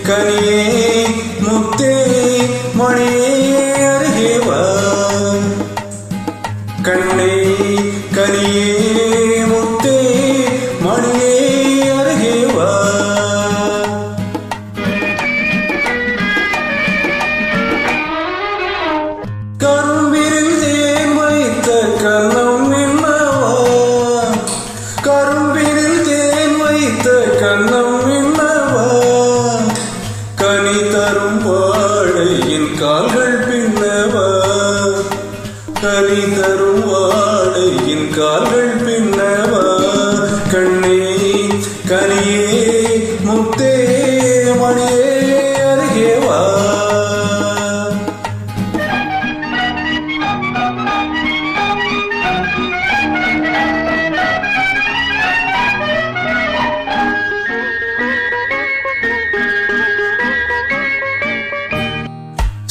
கனியே முத்தே மணியே அருகே வா கண்ணே கனியே முத்தே மணியே அருகே வா கரும்பில் தேன் வைத்த கண்ணம் என்னவா கரும்பில் தேன் வைத்த கண்ணம் என்னவா கனி தரும் வாழையின் கால்கள் பின்னவா கனி தரும் வாழையின் கால்கள் பின்னவா கண்ணே கனியே முத்தே மணியே அருகே வா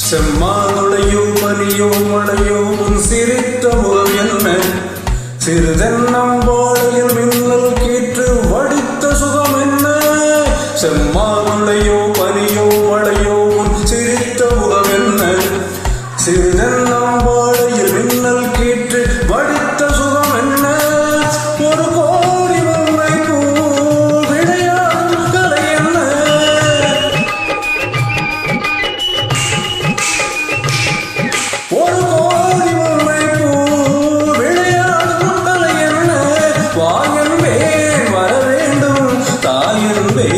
செம்மானுடையோ பனியோ மழையோ உன் சிரித்த முகம் என்ன சிறுதென்னம்பாளையில் மின்னல் கீற்று வடித்த சுகம் என்ன செம்மானுடையோ பனியோ மழையோ உன் சிரித்த முகம் என்ன சிறுதென்னம்பாளையில் மின்னல் கீற்று வடித்த சுகம் என்ன ஒரு கோடி முறை பூ விளையாடும் கலை என்ன ஒரு கோடி முறை பூ விளையாடும் கலை என்ன வாயன்பே வர வேண்டும் தாயன்பே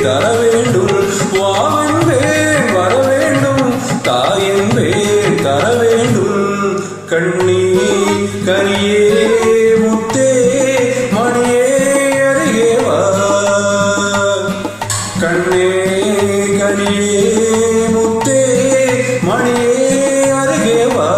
தர வேண்டும் வாயன்பே வர வேண்டும் தாயன்பே தர வேண்டும் கண்ணே கனியே முத்தே மணியே அருகே வா கண்ணே கனியே முத்தே மணியே அருகே வா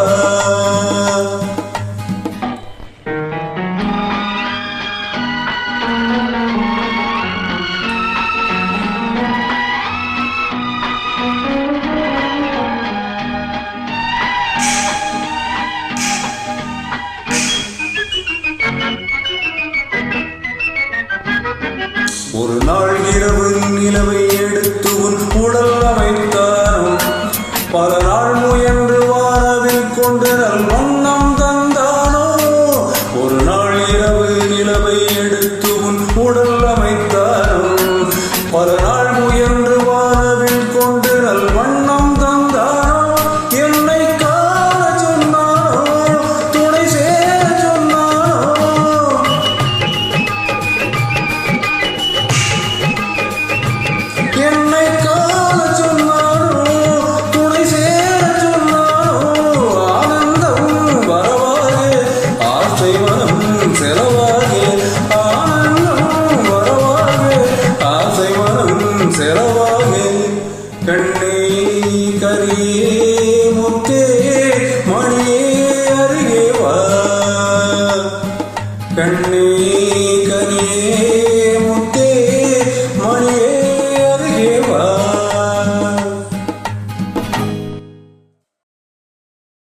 ஒரு நாள் இரவு நிலவை எடுத்து உன் உடல் அமைத்தானோ பல நாள் முயன்று வானவில் கொண்டு நல் வண்ணம் தந்தானோ ஒரு நாள் இரவு நிலவை எடுத்து உன் உடல் அமைத்தானோ பல நாள் முயன்று வானவில் கொண்டு நல் வண்ணம் தந்தானோ என்னை காண சொன்னானோ துணை சேர சொன்னானோ என்னை காண சொன்னானோ துணை சேர சொன்னானோ ஆனந்தம் வரவாக ஆசை மனம் செலவாக ஆனந்தம் வரவாக ஆசை மனம் செலவாக கண்ணே கனியே முத்தே மணியே அருகே வா கண்ணே கனியே